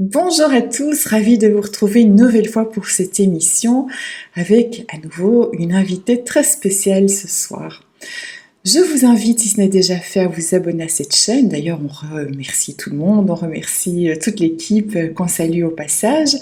Bonjour à tous, ravie de vous retrouver une nouvelle fois pour cette émission avec à nouveau une invitée très spéciale ce soir. Je vous invite, si ce n'est déjà fait, à vous abonner à cette chaîne. D'ailleurs, on remercie tout le monde, on remercie toute l'équipe qu'on salue au passage.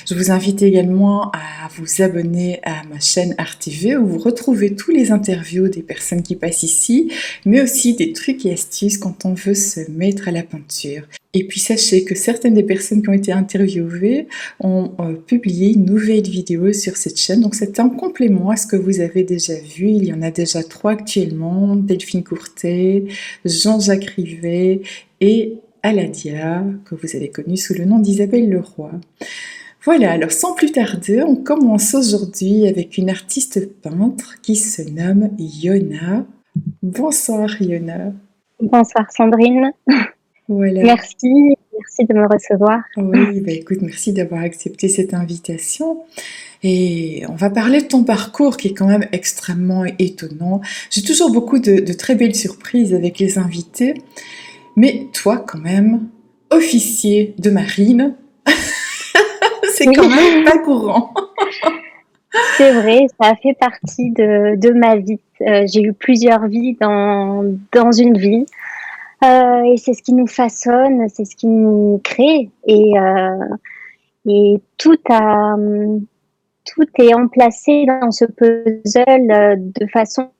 Je vous invite également à vous abonner à ma chaîne RTV où vous retrouvez tous les interviews des personnes qui passent ici, mais aussi des trucs et astuces quand on veut se mettre à la peinture. Et puis sachez que certaines des personnes qui ont été interviewées ont publié une nouvelle vidéo sur cette chaîne. Donc c'est un complément à ce que vous avez déjà vu. Il y en a déjà 3 actuellement. Delphine Courtet, Jean-Jacques Rivet et Aladia, que vous avez connue sous le nom d'Isabelle Leroy. Voilà, alors sans plus tarder, on commence aujourd'hui avec une artiste peintre qui se nomme Yona. Bonsoir Yona. Bonsoir Sandrine. Voilà. Merci de me recevoir. Oui, bah écoute, merci d'avoir accepté cette invitation. Et on va parler de ton parcours qui est quand même extrêmement étonnant. J'ai toujours beaucoup de très belles surprises avec les invités. Mais toi, quand même, officier de marine, c'est Oui, quand même pas courant. c'est vrai, ça a fait partie de ma vie. J'ai eu plusieurs vies dans une vie. Et c'est ce qui nous façonne, c'est ce qui nous crée. Et tout est emplacé dans ce puzzle de façon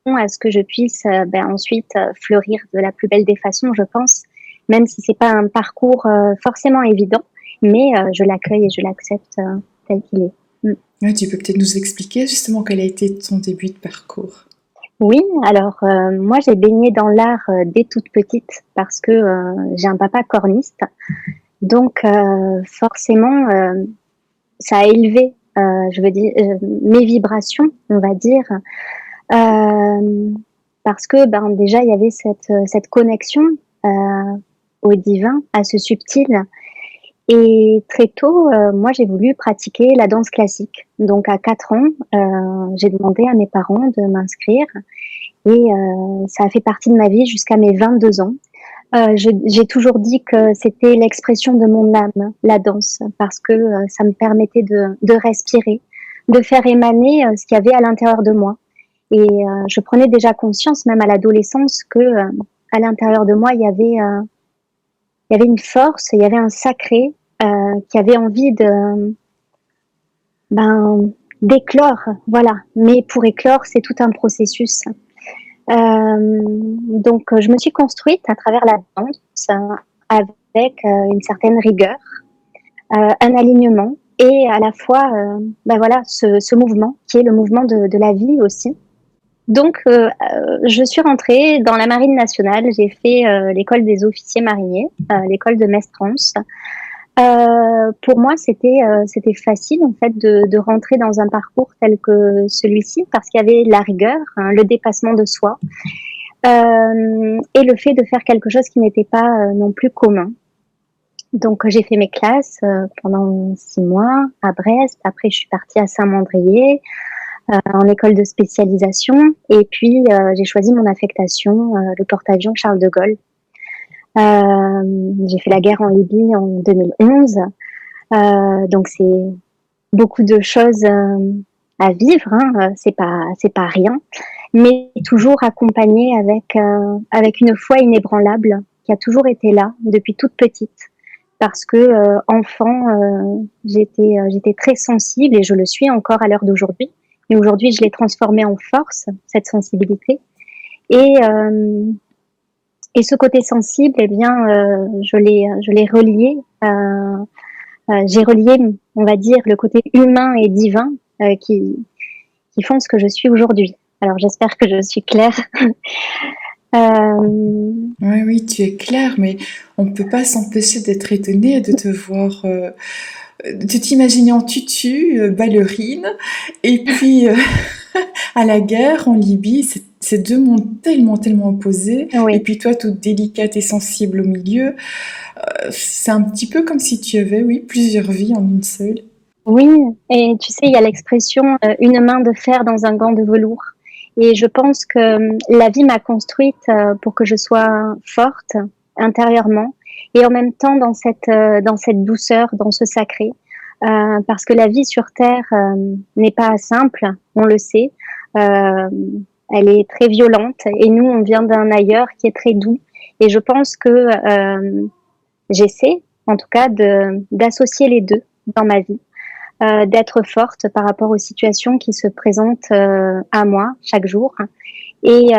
à ce que je puisse ensuite fleurir de la plus belle des façons, je pense. Même si c'est pas un parcours forcément évident, mais je l'accueille et je l'accepte tel qu'il est. Ouais, tu peux peut-être nous expliquer justement quel a été ton début de parcours. Oui, alors moi j'ai baigné dans l'art dès toute petite parce que j'ai un papa corniste, donc forcément ça a élevé, je veux dire, mes vibrations, on va dire, euh, parce que déjà il y avait cette connexion au divin, à ce subtil. Et très tôt, moi, j'ai voulu pratiquer la danse classique. Donc, à 4 ans, j'ai demandé à mes parents de m'inscrire et ça a fait partie de ma vie jusqu'à mes 22 ans. J'ai toujours dit que c'était l'expression de mon âme, la danse, parce que ça me permettait de respirer, de faire émaner ce qu'il y avait à l'intérieur de moi. Et je prenais déjà conscience, même à l'adolescence, que à l'intérieur de moi, il y avait une force, il y avait un sacré qui avait envie d'éclore, voilà. Mais pour éclore, c'est tout un processus. Donc, je me suis construite à travers la danse avec une certaine rigueur, un alignement et à la fois, voilà, ce mouvement qui est le mouvement de la vie aussi. Donc, je suis rentrée dans la marine nationale. J'ai fait l'école des officiers mariniers, l'école de Mestrances. Pour moi, c'était facile en fait de rentrer dans un parcours tel que celui-ci parce qu'il y avait la rigueur, hein, le dépassement de soi et le fait de faire quelque chose qui n'était pas non plus commun. Donc j'ai fait mes classes pendant 6 mois à Brest. Après, je suis partie à Saint-Mandrier en école de spécialisation et puis j'ai choisi mon affectation, le porte-avions Charles de Gaulle. J'ai fait la guerre en Libye en 2011. Donc c'est beaucoup de choses à vivre, hein. C'est pas rien, mais toujours accompagnée avec une foi inébranlable qui a toujours été là depuis toute petite. Parce que enfant, j'étais très sensible et je le suis encore à l'heure d'aujourd'hui. Et aujourd'hui, je l'ai transformée en force, cette sensibilité. Et et ce côté sensible, eh bien, je l'ai relié. J'ai relié, on va dire, le côté humain et divin qui font ce que je suis aujourd'hui. Alors, j'espère que je suis claire. Oui, oui, tu es claire, mais on ne peut pas s'empêcher d'être étonné de te voir, de t'imaginer en tutu, ballerine, et puis à la guerre en Libye, c'est deux mondes tellement, tellement opposés, et Oui, puis toi toute délicate et sensible au milieu, c'est un petit peu comme si tu avais, oui, plusieurs vies en une seule. oui. Et tu sais, il y a l'expression une main de fer dans un gant de velours. Et je pense que la vie m'a construite pour que je sois forte intérieurement et en même temps dans cette douceur, dans ce sacré, parce que la vie sur Terre n'est pas simple, on le sait. Elle est très violente et nous, on vient d'un ailleurs qui est très doux. Et je pense que j'essaie, en tout cas, d'associer les deux dans ma vie, d'être forte par rapport aux situations qui se présentent à moi chaque jour. Et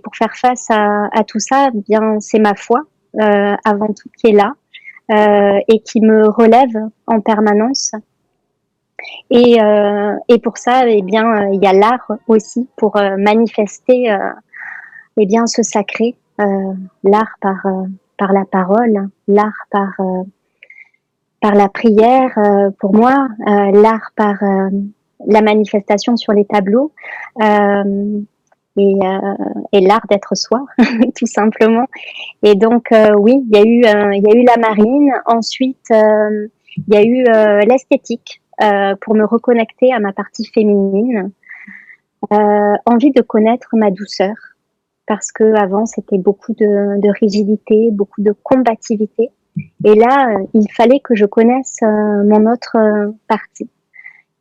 pour faire face à tout ça, eh bien, c'est ma foi avant tout qui est là et qui me relève en permanence. Et pour ça, eh bien, il y a l'art aussi pour manifester eh bien ce sacré, l'art par la parole, l'art par la prière, pour moi, l'art par la manifestation sur les tableaux. Et l'art d'être soi, tout simplement. Et donc, oui, il y a eu la marine. Ensuite, il y a eu l'esthétique pour me reconnecter à ma partie féminine. Envie de connaître ma douceur, parce que avant c'était beaucoup de rigidité, beaucoup de combativité. Et là, il fallait que je connaisse mon autre partie.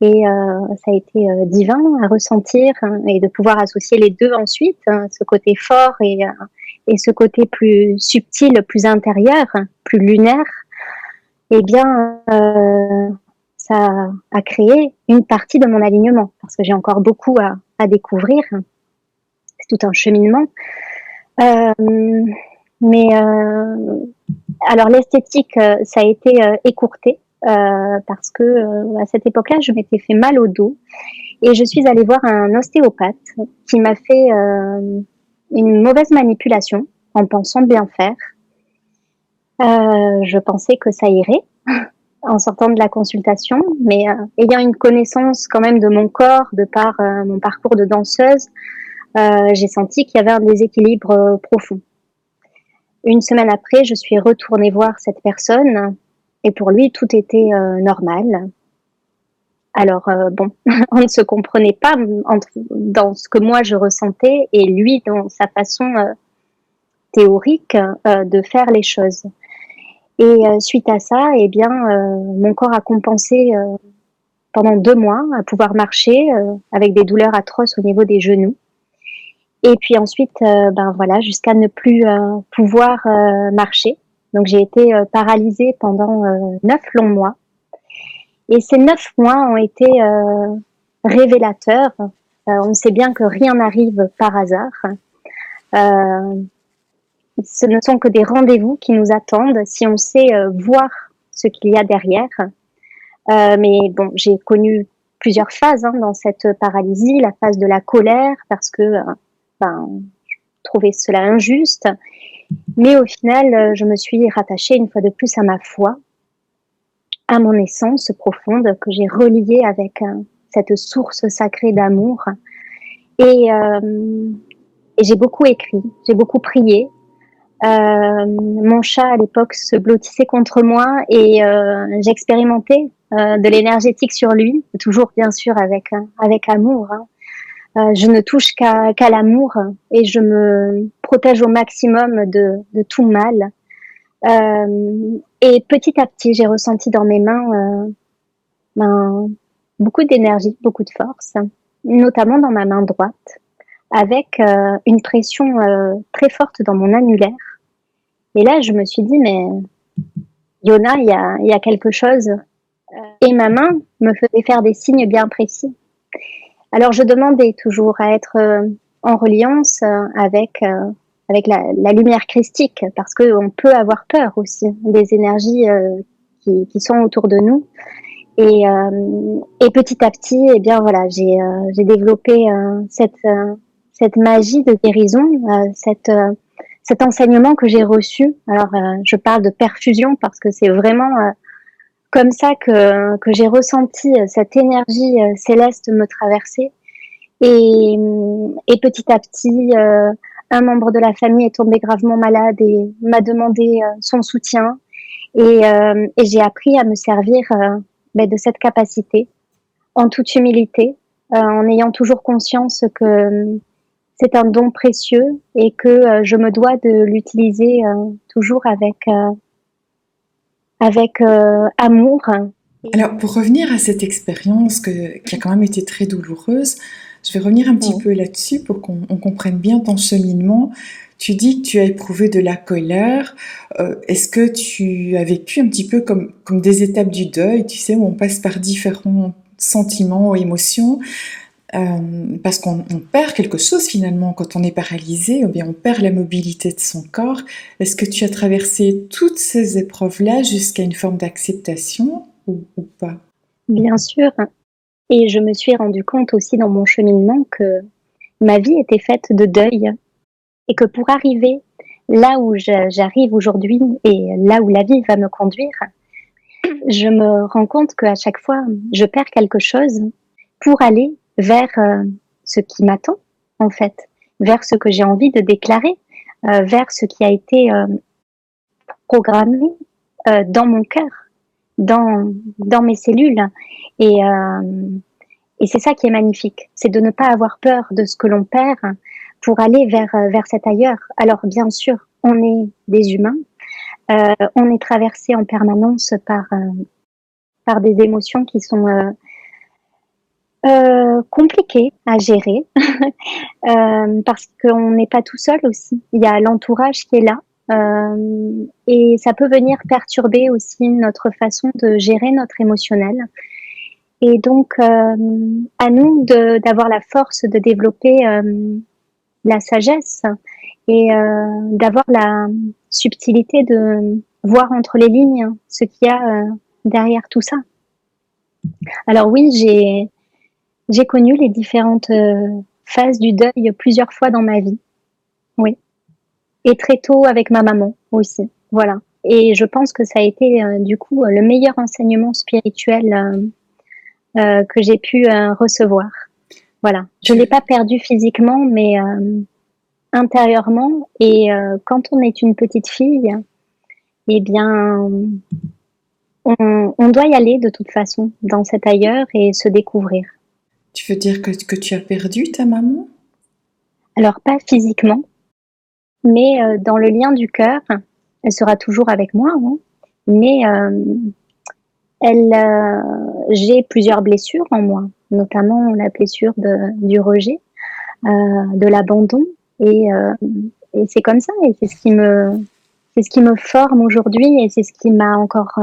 Et ça a été divin à ressentir et de pouvoir associer les deux ensuite, ce côté fort et ce côté plus subtil, plus intérieur, plus lunaire. Eh bien, ça a créé une partie de mon alignement parce que j'ai encore beaucoup à découvrir. C'est tout un cheminement. Mais alors l'esthétique, ça a été écourté. Parce que à cette époque-là, je m'étais fait mal au dos et je suis allée voir un ostéopathe qui m'a fait une mauvaise manipulation en pensant bien faire. Je pensais que ça irait en sortant de la consultation, mais ayant une connaissance quand même de mon corps, de par mon parcours de danseuse, j'ai senti qu'il y avait un déséquilibre profond. Une semaine après, je suis retournée voir cette personne. Et pour lui, tout était normal. Alors, bon, on ne se comprenait pas dans ce que moi je ressentais et lui dans sa façon théorique de faire les choses. Et suite à ça, eh bien, mon corps a compensé pendant 2 mois à pouvoir marcher avec des douleurs atroces au niveau des genoux. Et puis ensuite, ben voilà, jusqu'à ne plus pouvoir marcher. Donc j'ai été paralysée pendant 9 longs mois. Et ces 9 mois ont été révélateurs. On sait bien que rien n'arrive par hasard. Ce ne sont que des rendez-vous qui nous attendent si on sait voir ce qu'il y a derrière. Mais bon, j'ai connu plusieurs phases dans cette paralysie. La phase de la colère parce que je trouvais cela injuste. Mais au final, je me suis rattachée une fois de plus à ma foi, à mon essence profonde que j'ai reliée avec cette source sacrée d'amour. Et j'ai beaucoup écrit, j'ai beaucoup prié. Mon chat à l'époque se blottissait contre moi et j'expérimentais de l'énergétique sur lui, toujours bien sûr avec amour. Je ne touche qu'à l'amour et je me protège au maximum de tout mal. Et petit à petit, j'ai ressenti dans mes mains beaucoup d'énergie, beaucoup de force, notamment dans ma main droite, avec une pression très forte dans mon annulaire. Et là, je me suis dit, mais Yona, il y a quelque chose. Et ma main me faisait faire des signes bien précis. Alors, je demandais toujours à être en reliance avec la lumière christique, parce qu'on peut avoir peur aussi des énergies qui sont autour de nous. Et petit à petit, eh bien voilà, j'ai développé cette magie de guérison, cet enseignement que j'ai reçu. Alors, je parle de perfusion parce que c'est vraiment comme ça que j'ai ressenti cette énergie céleste me traverser. Et petit à petit, un membre de la famille est tombé gravement malade et m'a demandé son soutien. Et j'ai appris à me servir de cette capacité en toute humilité, en ayant toujours conscience que c'est un don précieux et que je me dois de l'utiliser toujours avec amour. Alors, pour revenir à cette expérience qui a quand même été très douloureuse, je vais revenir un petit Oui. peu là-dessus pour qu'on comprenne bien ton cheminement. Tu dis que tu as éprouvé de la colère. Est-ce que tu as vécu un petit peu comme des étapes du deuil, tu sais, où on passe par différents sentiments ou émotions, parce qu'on perd quelque chose finalement quand on est paralysé, ou bien on perd la mobilité de son corps. Est-ce que tu as traversé toutes ces épreuves-là jusqu'à une forme d'acceptation ou pas? Bien sûr. Et je me suis rendu compte aussi dans mon cheminement que ma vie était faite de deuil et que pour arriver là où j'arrive aujourd'hui et là où la vie va me conduire, je me rends compte qu'à chaque fois, je perds quelque chose pour aller vers ce qui m'attend, en fait, vers ce que j'ai envie de déclarer, vers ce qui a été programmé dans mon cœur, dans mes cellules. Et, euh, et c'est ça qui est magnifique, c'est de ne pas avoir peur de ce que l'on perd pour aller vers cet ailleurs. Alors bien sûr, on est des humains, on est traversé en permanence par des émotions qui sont compliquées à gérer, parce qu'on n'est pas tout seul aussi. Il y a l'entourage qui est là, et ça peut venir perturber aussi notre façon de gérer notre émotionnel. Et donc, à nous d'avoir la force de développer la sagesse et d'avoir la subtilité de voir entre les lignes ce qu'il y a derrière tout ça. Alors oui, j'ai connu les différentes phases du deuil plusieurs fois dans ma vie, oui, et très tôt avec ma maman aussi, voilà. Et je pense que ça a été du coup le meilleur enseignement spirituel que j'ai pu recevoir. Voilà. Je l'ai pas perdu physiquement, mais intérieurement. Et quand on est une petite fille, eh bien, on doit y aller de toute façon dans cet ailleurs et se découvrir. Tu veux dire que tu as perdu ta maman? Alors pas physiquement, mais dans le lien du cœur, elle sera toujours avec moi, hein, mais j'ai plusieurs blessures en moi, notamment la blessure du rejet, de l'abandon, et, euh, et c'est comme ça, et c'est ce qui me forme aujourd'hui, et c'est ce qui m'a encore,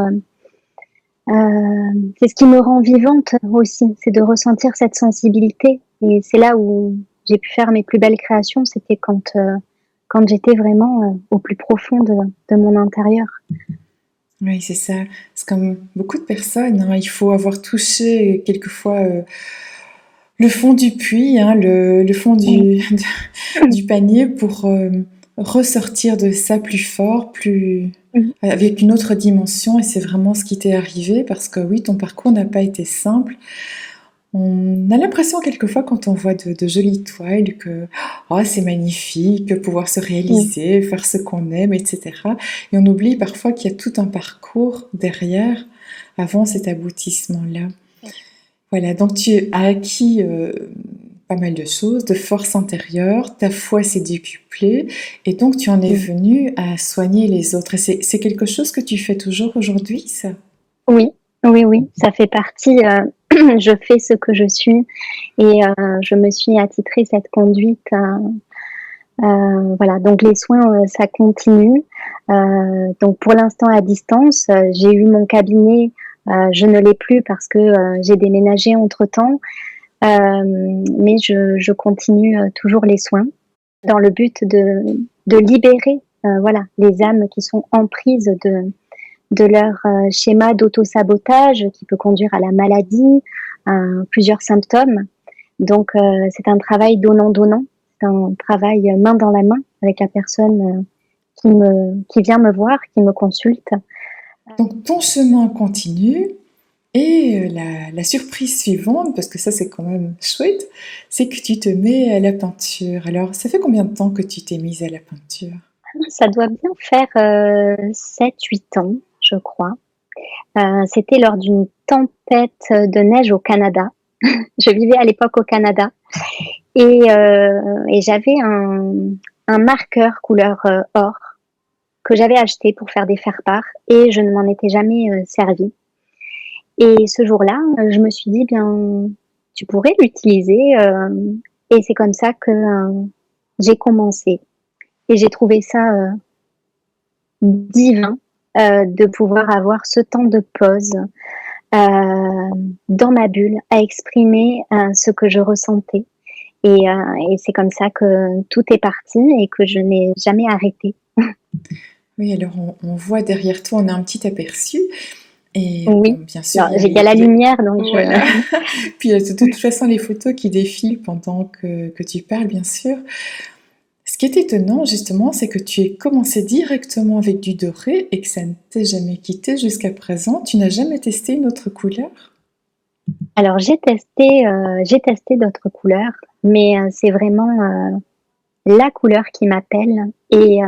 c'est ce qui me rend vivante aussi, c'est de ressentir cette sensibilité, et c'est là où j'ai pu faire mes plus belles créations, c'était quand j'étais vraiment au plus profond de mon intérieur. Oui, c'est ça. C'est comme beaucoup de personnes, hein, il faut avoir touché quelquefois le fond du puits, hein, le fond du panier pour ressortir de ça plus fort, avec une autre dimension. Et c'est vraiment ce qui t'est arrivé parce que oui, ton parcours n'a pas été simple. On a l'impression quelquefois quand on voit de jolies toiles que oh, c'est magnifique, pouvoir se réaliser, faire ce qu'on aime, etc. Et on oublie parfois qu'il y a tout un parcours derrière avant cet aboutissement-là. Voilà, donc tu as acquis pas mal de choses, de force intérieure, ta foi s'est décuplée et donc tu en es venu à soigner les autres. Et c'est quelque chose que tu fais toujours aujourd'hui, ça? Oui, oui, oui, ça fait partie. Je fais ce que je suis et je me suis attitré cette conduite. Voilà, donc les soins, ça continue. Donc pour l'instant à distance, j'ai eu mon cabinet. Je ne l'ai plus parce que j'ai déménagé entre-temps, mais je continue toujours les soins dans le but de libérer, voilà, les âmes qui sont en prise de leur schéma d'auto-sabotage qui peut conduire à la maladie, à plusieurs symptômes. Donc c'est un travail donnant-donnant, c'est un travail main dans la main avec la personne qui vient me voir, qui me consulte. Donc ton chemin continue et la surprise suivante, parce que ça c'est quand même chouette, c'est que tu te mets à la peinture. Alors ça fait combien de temps que tu t'es mise à la peinture? Ça doit bien faire 7-8 ans, je crois. C'était lors d'une tempête de neige au Canada. Je vivais à l'époque au Canada et j'avais un marqueur couleur or que j'avais acheté pour faire des faire-part et je ne m'en étais jamais servi. Et ce jour-là, je me suis dit, bien, tu pourrais l'utiliser. Et c'est comme ça que j'ai commencé. Et j'ai trouvé ça divin de pouvoir avoir ce temps de pause dans ma bulle, à exprimer ce que je ressentais. Et c'est comme ça que tout est parti et que je n'ai jamais arrêté. Oui, alors on voit derrière toi, on a un petit aperçu. Et bon, Oui, bien sûr, il y a la lumière, donc voilà. Puis de toute façon, les photos qui défilent pendant que tu parles, bien sûr. Ce qui est étonnant, justement, c'est que tu aies commencé directement avec du doré et que ça ne t'ait jamais quitté jusqu'à présent. Tu n'as jamais testé une autre couleur? Alors j'ai testé d'autres couleurs, mais c'est vraiment la couleur qui m'appelle et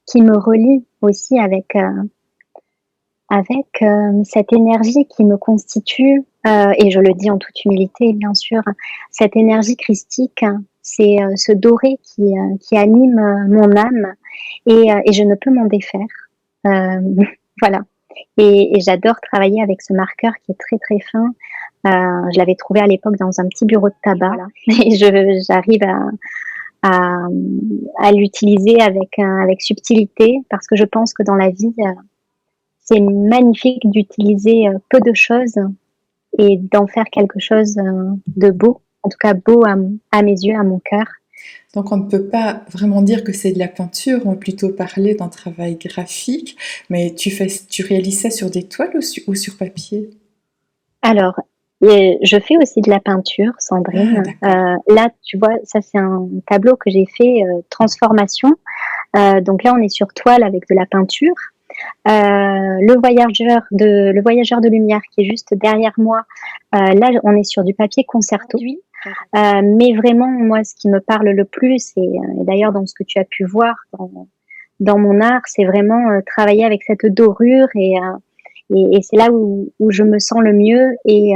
qui me relie aussi avec cette énergie qui me constitue, et je le dis en toute humilité, bien sûr, cette énergie christique, c'est ce doré qui anime mon âme et je ne peux m'en défaire. Euh, voilà. Et j'adore travailler avec ce marqueur qui est très très fin. Je l'avais trouvé à l'époque dans un petit bureau de tabac. Voilà. Et j'arrive à, à l'utiliser avec subtilité parce que je pense que dans la vie, c'est magnifique d'utiliser peu de choses et d'en faire quelque chose de beau, en tout cas beau à mes yeux, à mon cœur. Donc on ne peut pas vraiment dire que c'est de la peinture, on va plutôt parler d'un travail graphique, mais tu réalises ça sur des toiles ou sur papier? Alors, je fais aussi de la peinture, Ah, Sandrine. d'accord. Là, tu vois, ça c'est un tableau que j'ai fait transformation. Donc là, on est sur toile avec de la peinture. Le voyageur de lumière qui est juste derrière moi. Là, on est sur du papier concerto. Mais vraiment, moi, ce qui me parle le plus, et d'ailleurs dans ce que tu as pu voir dans mon art, c'est vraiment travailler avec cette dorure et c'est là où je me sens le mieux et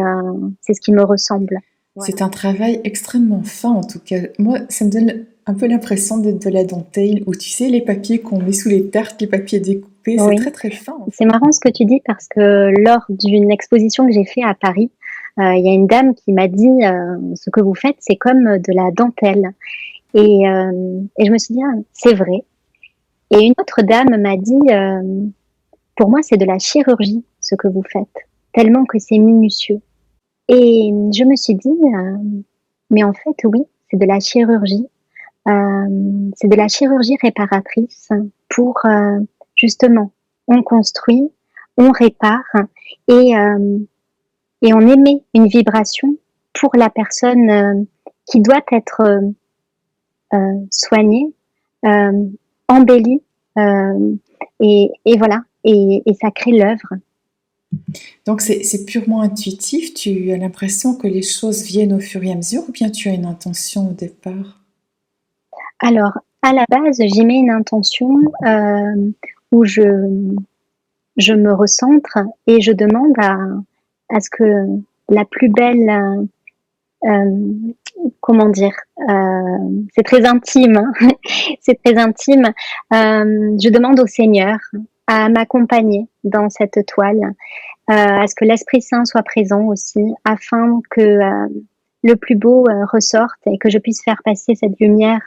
c'est ce qui me ressemble. Voilà. C'est un travail extrêmement fin en tout cas. Moi, ça me donne un peu l'impression d'être de la dentelle ou tu sais, les papiers qu'on met sous les tartes, les papiers découpés, c'est Oui, très très fin en c'est fait. marrant ce que tu dis parce que lors d'une exposition que j'ai fait à Paris, il y a une dame qui m'a dit ce que vous faites, c'est comme de la dentelle. Et je me suis dit, ah, c'est vrai. Et une autre dame m'a dit, pour moi, c'est de la chirurgie ce que vous faites, tellement que c'est minutieux. Et je me suis dit, mais en fait, oui, c'est de la chirurgie. C'est de la chirurgie réparatrice pour justement, on construit, on répare et, euh, et on émet une vibration pour la personne qui doit être soignée, euh, embellie et voilà, et ça crée l'œuvre. Donc c'est purement intuitif, tu as l'impression que les choses viennent au fur et à mesure ou bien tu as une intention au départ? Alors, à la base, j'y mets une intention où je me recentre et je demande à ce que la plus belle, comment dire, c'est très intime, hein, c'est très intime. Je demande au Seigneur à m'accompagner dans cette toile, à ce que l'Esprit Saint soit présent aussi, afin que le plus beau ressorte et que je puisse faire passer cette lumière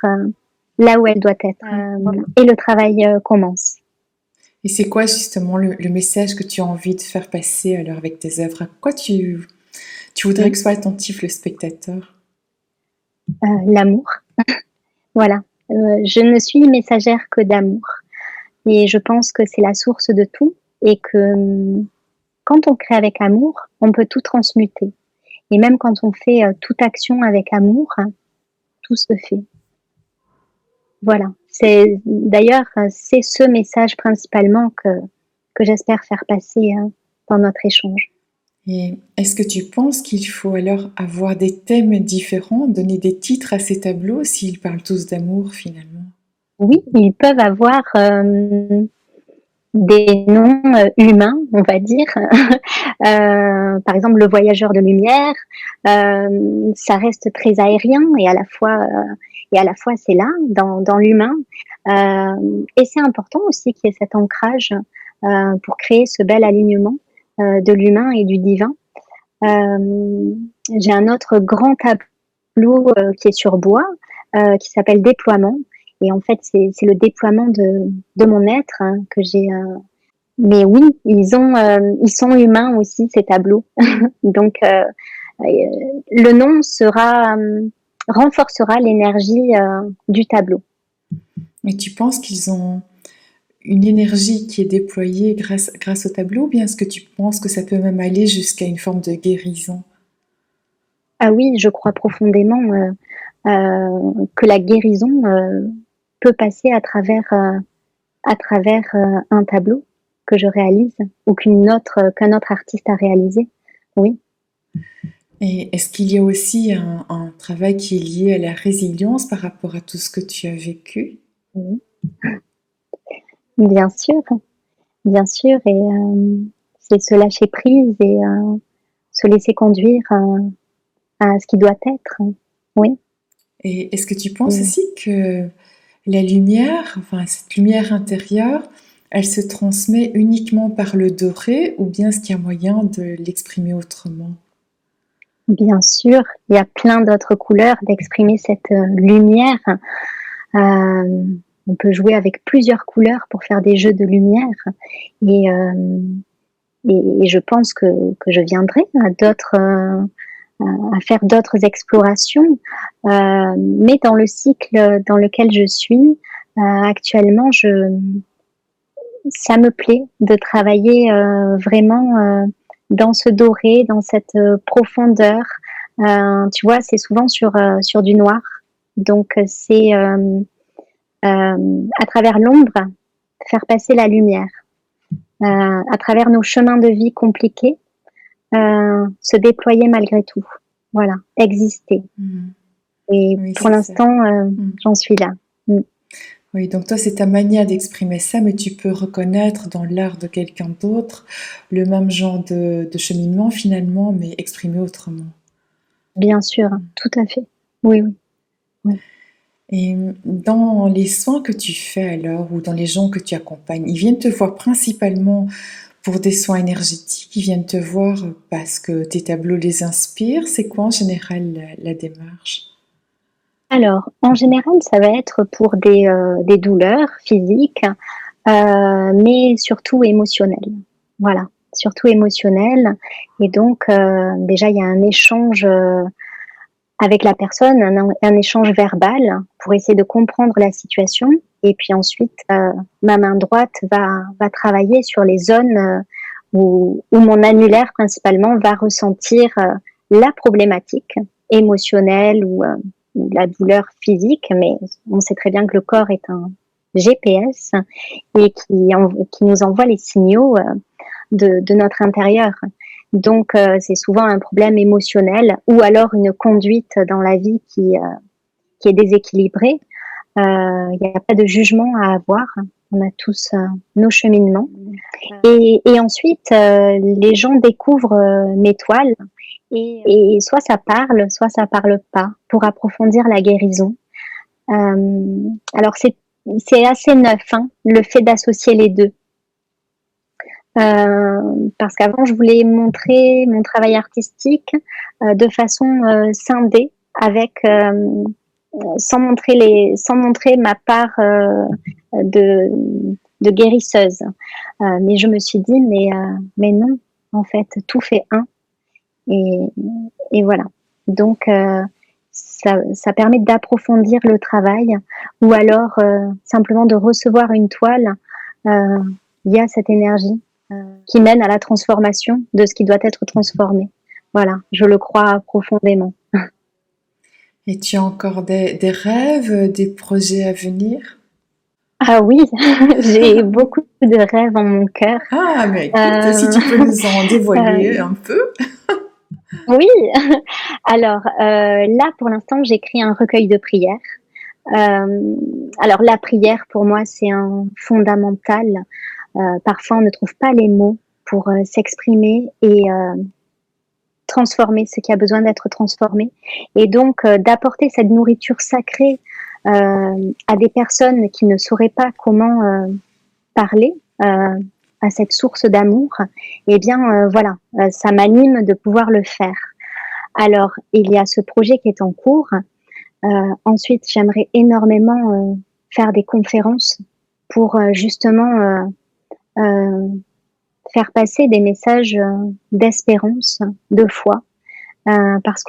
là où elle doit être. Et le travail commence. Et c'est quoi justement le message que tu as envie de faire passer alors avec tes œuvres? À quoi tu voudrais que soit attentif le spectateur? L'amour, voilà. Je ne suis messagère que d'amour. Et je pense que c'est la source de tout et que quand on crée avec amour, on peut tout transmuter. Et même quand on fait toute action avec amour, tout se fait. Voilà. C'est d'ailleurs c'est ce message principalement que j'espère faire passer dans notre échange. Et est-ce que tu penses qu'il faut alors avoir des thèmes différents, donner des titres à ces tableaux s'ils parlent tous d'amour finalement? Oui, ils peuvent avoir des noms humains, on va dire. Par exemple, le voyageur de lumière, ça reste très aérien et à la fois c'est là dans l'humain. Et c'est important aussi qu'il y ait cet ancrage pour créer ce bel alignement de l'humain et du divin. J'ai un autre grand tableau qui est sur bois, qui s'appelle Déploiement. Et en fait, c'est le déploiement de mon être hein, que j'ai. Mais oui, ils sont humains aussi ces tableaux. Donc le nom renforcera l'énergie du tableau. Et tu penses qu'ils ont une énergie qui est déployée grâce au tableau, ou bien est-ce que tu penses que ça peut même aller jusqu'à une forme de guérison? Ah oui, je crois profondément que la guérison peut passer à travers un tableau que je réalise ou qu'un autre artiste a réalisé. Oui. Et est-ce qu'il y a aussi un travail qui est lié à la résilience par rapport à tout ce que tu as vécu? Oui. Bien sûr, bien sûr. Et c'est se lâcher prise et se laisser conduire à ce qui doit être. Oui. Et est-ce que tu penses Et aussi que la lumière, enfin cette lumière intérieure, elle se transmet uniquement par le doré, ou bien est-ce qu'il y a moyen de l'exprimer autrement? bien sûr, il y a plein d'autres couleurs d'exprimer cette lumière. Euh, on peut jouer avec plusieurs couleurs pour faire des jeux de lumière. Et, euh, et je pense que je viendrai à faire d'autres explorations. Mais dans le cycle dans lequel je suis actuellement, ça me plaît de travailler vraiment dans ce doré, dans cette profondeur. Tu vois, c'est souvent sur du noir. Donc, c'est à travers l'ombre, faire passer la lumière. À travers nos chemins de vie compliqués, se déployer malgré tout. Voilà, exister. Mhm. Et Oui, pour c'est ça. l'instant, Mhm. j'en suis là. Mm. Oui, donc toi, c'est ta manière d'exprimer ça, mais tu peux reconnaître dans l'art de quelqu'un d'autre le même genre de cheminement finalement, mais exprimé autrement. Bien sûr, tout à fait. Oui, oui. Oui. Et dans les soins que tu fais alors, ou dans les gens que tu accompagnes, ils viennent te voir principalement pour des soins énergétiques, ils viennent te voir parce que tes tableaux les inspirent. C'est quoi en général la démarche? Alors, en général, ça va être pour des douleurs physiques, mais surtout émotionnelles. Voilà, surtout émotionnelles. Et donc, déjà, il y a un échange avec la personne, un échange verbal pour essayer de comprendre la situation. Et puis ensuite, ma main droite va travailler sur les zones où mon annulaire principalement va ressentir la problématique émotionnelle ou la douleur physique. Mais on sait très bien que le corps est un GPS et qui nous envoie les signaux de notre intérieur. Donc, c'est souvent un problème émotionnel ou alors une conduite dans la vie qui est déséquilibrée. Il n'y a pas de jugement à avoir. On a tous nos cheminements. Et ensuite, les gens découvrent mes toiles et soit soit ça parle pas pour approfondir la guérison. Alors, c'est assez neuf, hein, le fait d'associer les deux. Parce qu'avant, je voulais montrer mon travail artistique de façon scindée, avec sans montrer ma part de, de guérisseuse. Mais je me suis dit, mais non, en fait, tout fait un. Et, et voilà. Donc, ça permet d'approfondir le travail, ou alors simplement de recevoir une toile. Il y a cette énergie qui mène à la transformation de ce qui doit être transformé. Voilà, je le crois profondément. Et tu as encore des rêves, des projets à venir? Ah oui, j'ai beaucoup de rêves en mon cœur. Ah, mais écoute, si Euh, tu peux nous en dévoiler euh, un peu. oui, alors là pour l'instant j'écris un recueil de prières. Alors la prière pour moi c'est un fondamental. Parfois on ne trouve pas les mots pour s'exprimer et transformer ce qui a besoin d'être transformé. Et donc d'apporter cette nourriture sacrée à des personnes qui ne sauraient pas comment parler à cette source d'amour, eh bien voilà, ça m'anime de pouvoir le faire. Alors, il y a ce projet qui est en cours. Ensuite, j'aimerais énormément faire des conférences pour justement faire passer des messages d'espérance, de foi, parce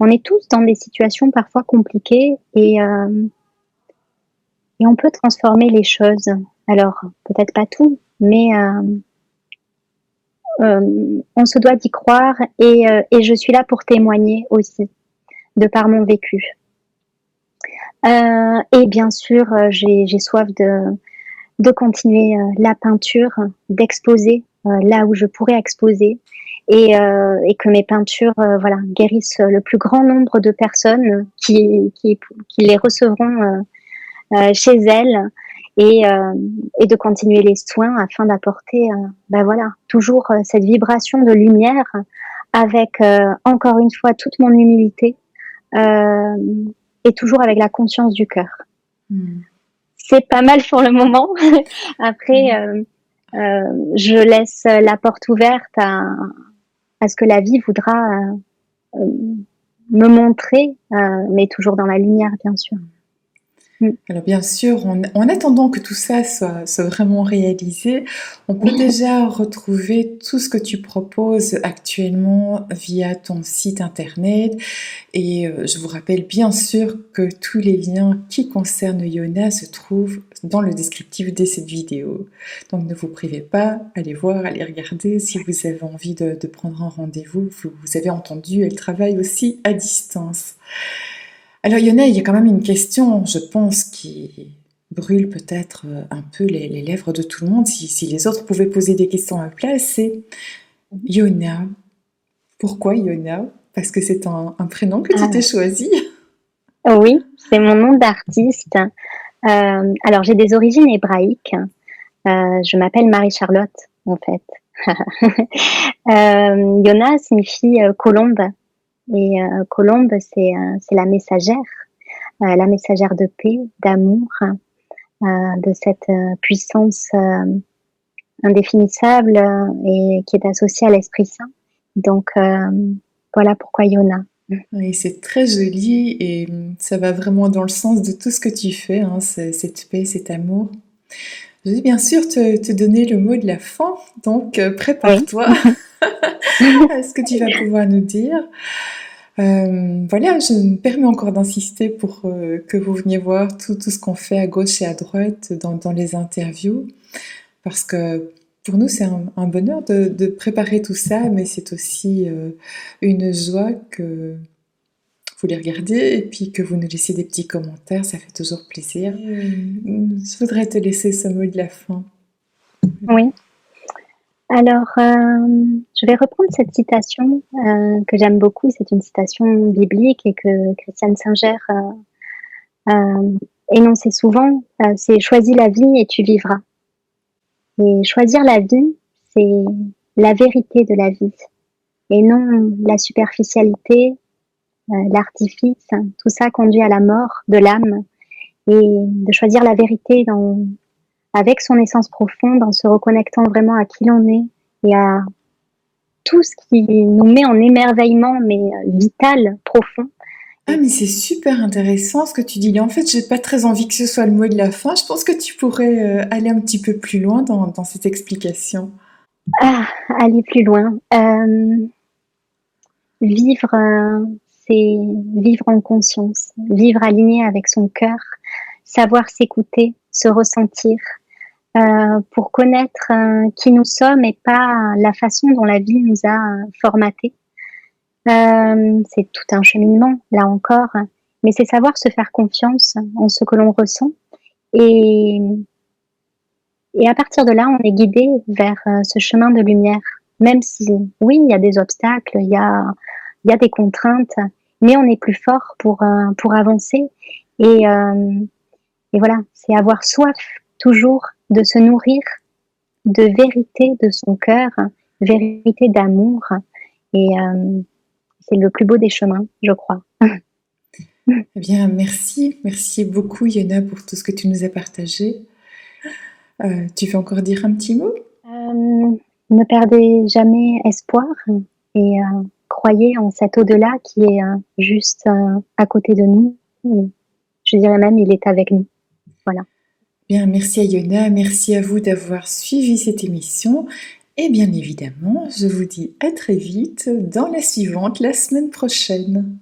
on est tous dans des situations parfois compliquées et on peut transformer les choses. Alors, peut-être pas tout, mais on se doit d'y croire et je suis là pour témoigner aussi, de par mon vécu. Et bien sûr, j'ai soif de continuer la peinture, d'exposer là où je pourrais exposer et que mes peintures voilà, guérissent le plus grand nombre de personnes qui les recevront chez elles et de continuer les soins afin d'apporter ben voilà, toujours cette vibration de lumière avec encore une fois toute mon humilité et toujours avec la conscience du cœur. C'est pas mal pour le moment. Après, je laisse la porte ouverte à ce que la vie voudra me montrer, mais toujours dans la lumière, bien sûr. Alors bien sûr, en attendant que tout ça soit vraiment réalisé, on peut déjà retrouver tout ce que tu proposes actuellement via ton site internet. Et je vous rappelle bien sûr que tous les liens qui concernent Yona se trouvent dans le descriptif de cette vidéo. Donc ne vous privez pas, allez voir, allez regarder si vous avez envie de prendre un rendez-vous. Vous avez entendu, elle travaille aussi à distance. Alors Yona, il y a quand même une question, je pense, qui brûle peut-être un peu les lèvres de tout le monde, si les autres pouvaient poser des questions à ma place, c'est Yona. Pourquoi Yona? Parce que c'est un prénom que tu t'es choisi. Oui, c'est mon nom d'artiste. Alors j'ai des origines hébraïques. Je m'appelle Marie-Charlotte, en fait. Yona signifie colombe. Et colombe, c'est la messagère de paix, d'amour, de cette puissance indéfinissable et qui est associée à l'Esprit Saint. Donc voilà pourquoi Yona. Oui, c'est très joli et ça va vraiment dans le sens de tout ce que tu fais, hein, cette paix, cet amour. Je vais bien sûr te donner le mot de la fin, donc prépare-toi à ce que tu vas pouvoir nous dire. Voilà, je me permets encore d'insister pour que vous veniez voir tout ce qu'on fait à gauche et à droite dans les interviews, parce que pour nous c'est un bonheur de préparer tout ça, mais c'est aussi une joie que vous les regardez et puis que vous nous laissez des petits commentaires, ça fait toujours plaisir. Je voudrais te laisser ce mot de la fin. Oui. Alors, je vais reprendre cette citation que j'aime beaucoup. C'est une citation biblique et que Christiane Singer énonçait souvent. C'est « Choisis la vie et tu vivras ». Et choisir la vie, c'est la vérité de la vie et non la superficialité, l'artifice. Tout ça conduit à la mort de l'âme et de choisir la vérité avec son essence profonde, en se reconnectant vraiment à qui l'on est et à tout ce qui nous met en émerveillement, mais vital, profond. Ah, mais c'est super intéressant ce que tu dis. En fait, j'ai pas très envie que ce soit le mot de la fin. Je pense que tu pourrais aller un petit peu plus loin dans cette explication. Ah, aller plus loin. Vivre, c'est vivre en conscience, vivre aligné avec son cœur, savoir s'écouter, se ressentir, pour connaître qui nous sommes et pas la façon dont la vie nous a formatés. C'est tout un cheminement, là encore, mais c'est savoir se faire confiance en ce que l'on ressent et à partir de là, on est guidé vers ce chemin de lumière, même si, oui, il y a des obstacles, il y a des contraintes, mais on est plus fort pour avancer et voilà, c'est avoir soif toujours de se nourrir de vérité de son cœur, vérité d'amour et c'est le plus beau des chemins, je crois. Eh bien, merci. Merci beaucoup, Yona, pour tout ce que tu nous as partagé. Tu veux encore dire un petit mot? Ne perdez jamais espoir et croyez en cet au-delà qui est juste à côté de nous. Et je dirais même, il est avec nous. Voilà. Bien, merci à Yona, merci à vous d'avoir suivi cette émission. Et bien évidemment, je vous dis à très vite dans la suivante, la semaine prochaine.